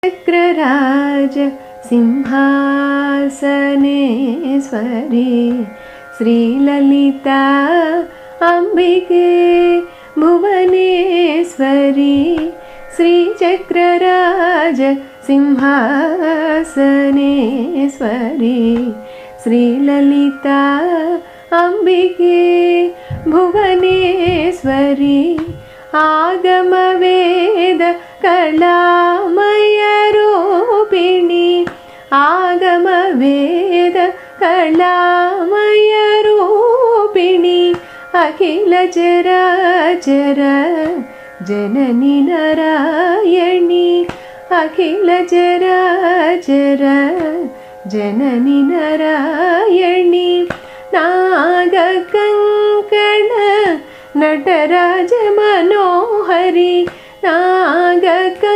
चक्रराज सिंहासनेश्वरी श्रीललिता अंबिके भुवनेश्वरी श्रीचक्रराज सिंहासनेश्वरी श्रीललिता अंबिके भुवनेश्वरी आगमवेद कलामय रूपिणी आगमवेद कलामय रूपिणी अखिल चराचर जननी नारायणी अखिल चराचर जननी नारायणी नागकंकण नटराज मनोहरी नागकंकण